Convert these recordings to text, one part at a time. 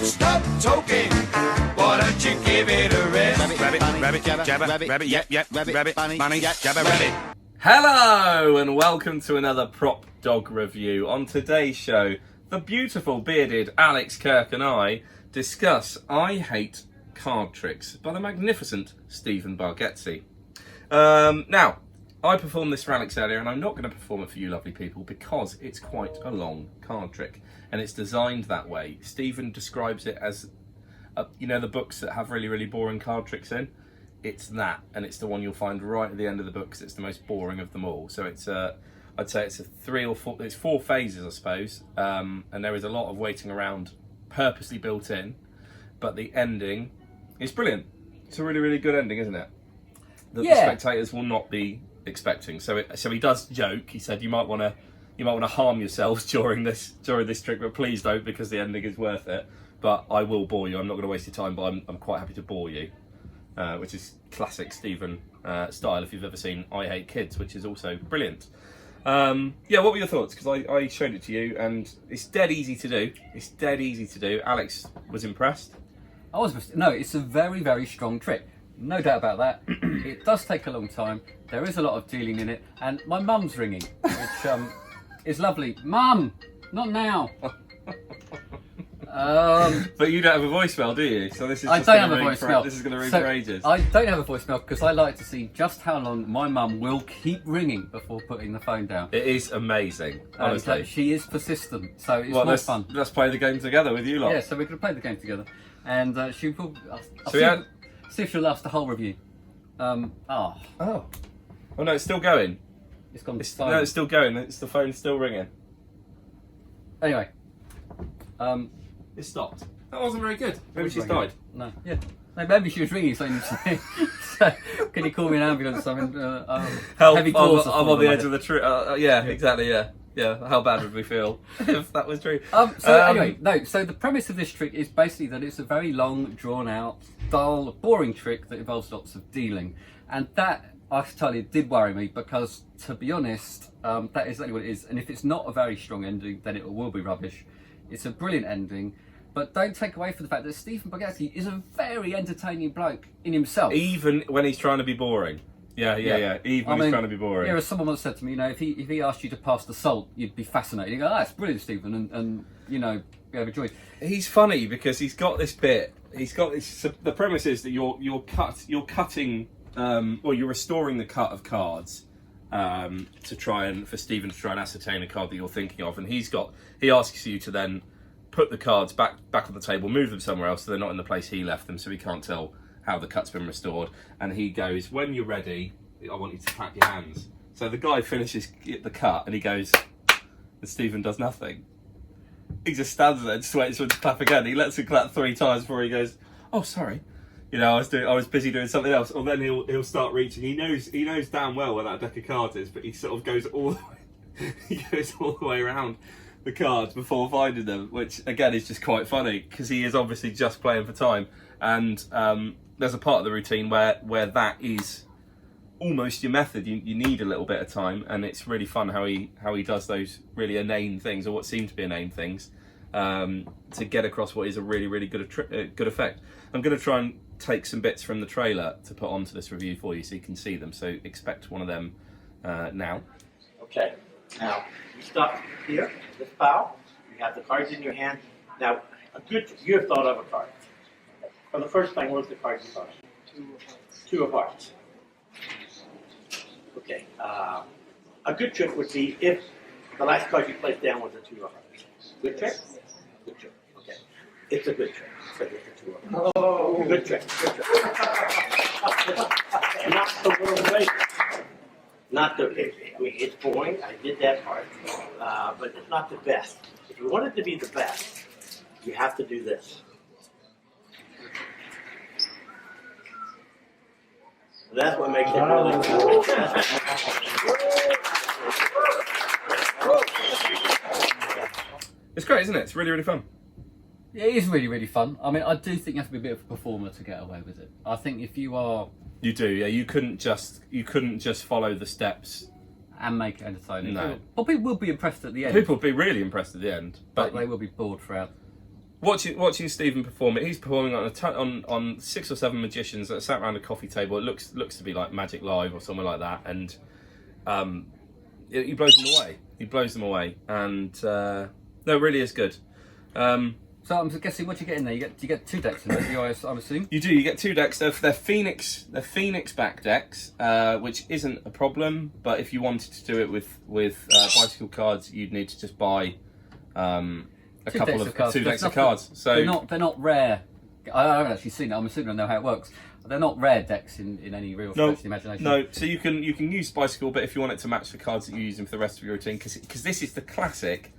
stop talking. Why don't you give it a rest? Rabbit, jabber, rabbit, yep, rabbit, bunny, jabber, rabbit. Hello and welcome to another Prop Dog review. On today's show, the beautiful bearded Alex Kirk and I discuss I Hate Card Tricks by the magnificent Stephen Bargatze. Now, I performed this for Alex earlier and I'm not going to perform it for you lovely people because it's quite a long card trick and it's designed that way. Stephen describes it as, you know, the books that have really, really boring card tricks in? It's that, and it's the one you'll find right at the end of the book because it's the most boring of them all. So it's I'd say it's it's four phases, I suppose, and there is a lot of waiting around purposely built in, but the ending is brilliant. It's a really, really good ending, isn't it? That the spectators will not be expecting. So he does joke. He said you might want to harm yourselves during this trick, but please don't because the ending is worth it. But I will bore you. I'm not going to waste your time, but I'm quite happy to bore you, which is classic Stephen style. If you've ever seen I Hate Kids, which is also brilliant. Yeah, what were your thoughts? Because I showed it to you, and it's dead easy to do. It's dead easy to do. Alex was impressed. I was impressed. No, it's a very, very strong trick. No doubt about that. It does take a long time. There is a lot of dealing in it, and my mum's ringing, which is lovely. Mum, not now. But you don't have a voicemail, do you? So this is. I don't have a voicemail. This is going to ring for ages. I don't have a voicemail because I like to see just how long my mum will keep ringing before putting the phone down. It is amazing, honestly. And, she is persistent, so it's more fun. Let's play the game together with you lot. Yeah, so we're going to play the game together, and she will. See if she'll last the whole review. Oh no, it's still going. It's gone. No, it's still going. It's the phone's still ringing. Anyway, it stopped. That wasn't very good. Maybe she's died. No, yeah. No, maybe she was ringing saying, so, can you call me an ambulance? I mean, help! Heavy I'm on the edge of the tree. Yeah, exactly. Yeah. How bad would we feel if that was true? Anyway, no. So the premise of this trick is basically that it's a very long, drawn-out, dull, boring trick that involves lots of dealing, and that I have to tell you did worry me because, to be honest, that is exactly what it is. And if it's not a very strong ending, then it will be rubbish. It's a brilliant ending, but don't take away from the fact that Stephen Bargatze is a very entertaining bloke in himself, even when he's trying to be boring. Yeah. Even when he's trying to be boring. Yeah, as someone once said to me, you know, if he asked you to pass the salt, you'd be fascinated. You go, "Oh, that's brilliant, Stephen," and you know, be overjoyed. He's funny because he's got this bit. He's got this. The premise is that you're cutting, or you're restoring the cut of cards for Stephen to try and ascertain a card that you're thinking of, and he asks you to then put the cards back on the table, move them somewhere else so they're not in the place he left them, so he can't tell how the cut's been restored. And he goes, "When you're ready, I want you to clap your hands." So the guy finishes the cut and he goes, and Stephen does nothing. He just stands there and just waits for him to clap again. He lets him clap 3 times before he goes, "Oh, sorry. You know, I was busy doing something else." Or then he'll start reaching. He knows damn well where that deck of cards is, but he sort of goes all the way around the cards before finding them, which again is just quite funny because he is obviously just playing for time. And there's a part of the routine where that is almost your method. You need a little bit of time, and it's really fun how he does those really inane things, or what seem to be inane things, to get across what is a really, really good effect. I'm going to try and take some bits from the trailer to put onto this review for you so you can see them. So expect one of them now. Okay, now you stop here, this pile. You have the cards in your hand. Now, you have thought of a card. For the first thing, what's the card you thought of? 2 of hearts. Okay, a good trick would be if the last card you placed down was a 2 of hearts. Good trick? Good trick. Okay, it's a good trick. So it's a 2 of hearts. Oh, good trick. Good trick. Not the world way. Not the. I mean, it's boring. I did that part, but it's not the best. If you want it to be the best, you have to do this. That's what makes it really cool. It's great, isn't it? It's really, really fun. Yeah, it is really, really fun. I mean, I do think you have to be a bit of a performer to get away with it. I think if you are... You do, yeah. You couldn't just follow the steps and make it entertaining. No. Well, people will be impressed at the end. People will be really impressed at the end, but they will be bored throughout. watching Stephen perform it, he's performing on 6 or 7 magicians that are sat around a coffee table. It looks to be like Magic Live or somewhere like that, and he blows them away. He blows them away, and no, it really is good. So I'm guessing what you get in there. You get 2 decks in there. I'm assuming. You do. You get 2 decks. They're Phoenix back decks, which isn't a problem. But if you wanted to do it with bicycle cards, you'd need to just buy two decks of cards. So they're not rare. I haven't actually seen it. I'm assuming I know how it works. They're not rare decks in any real stretch of the imagination. No, so you can use bicycle, but if you want it to match the cards that you're using for the rest of your routine, because this is the classic,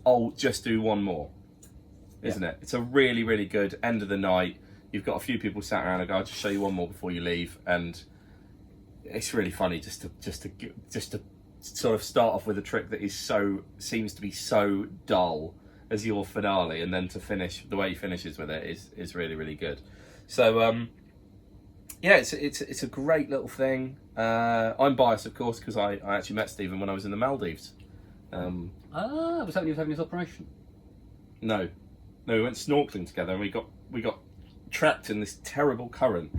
I'll just do one more, isn't it? It's a really, really good end of the night. You've got a few people sat around and go, I'll just show you one more before you leave, and it's really funny just to sort of start off with a trick that seems to be so dull as your finale, and then to finish the way he finishes with it is really, really good. So yeah, it's a great little thing. I'm biased, of course, because I actually met Stephen when I was in the Maldives. Was that when he was having his operation? No, we went snorkeling together, and we got trapped in this terrible current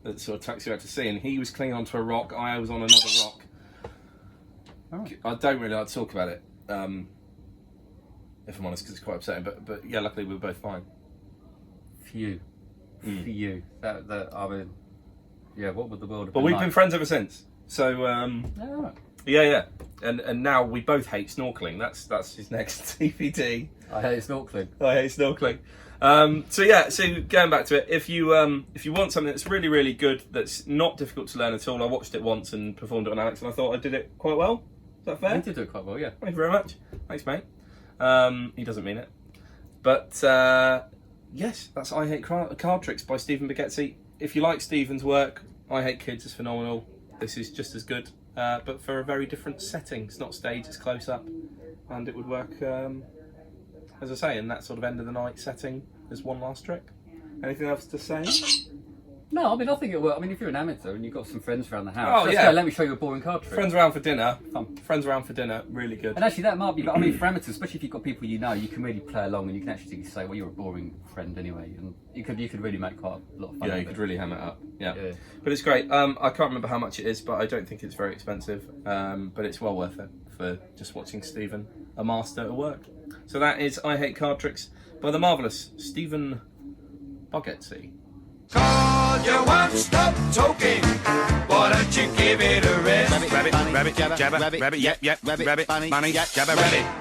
that sort of takes you out to sea. And he was clinging onto a rock, I was on another rock. Right. I don't really like to talk about it, if I'm honest, because it's quite upsetting. But yeah, luckily we were both fine. For you. I mean, yeah. What would the world have But been we've like? been friends ever since. So Right. yeah, and now we both hate snorkeling. That's his next DVD. I hate snorkeling. I hate snorkeling. So going back to it, if you want something that's really, really good, that's not difficult to learn at all, I watched it once and performed it on Alex, and I thought I did it quite well. Is that fair? You did do it quite well, yeah. Thank you very much. Thanks, mate. He doesn't mean it, but yes, that's I Hate Card Tricks by Stephen Bargatze. If you like Stephen's work, I Hate Kids is phenomenal. This is just as good, but for a very different setting. It's not staged, it's close up, and it would work, as I say, in that sort of end of the night setting as one last trick. Anything else to say? No, I mean, I think it works. I mean, if you're an amateur and you've got some friends around the house, Oh, yeah. go, let me show you a boring card trick. Friends around for dinner. Fun. Friends around for dinner, really good. And actually, that might be. I mean, for amateurs, especially if you've got people you know, you can really play along, and you can actually say, "Well, you're a boring friend anyway," and you could really make quite a lot of fun. Yeah, of you could it. really ham it up. Yeah. Yeah. But it's great. I can't remember how much it is, but I don't think it's very expensive. But it's well worth it for just watching Stephen, a master at work. So that is I Hate Card Tricks by the marvellous Stephen Bargatze. Cause you won't stop talking. Why don't you give it a rest? Rabbit, Rabbit, bunny, rabbit, jabber, jabber, rabbit, rabbit, yep, yep, rabbit, rabbit, bunny, bunny, yep, jabber, rabbit. rabbit.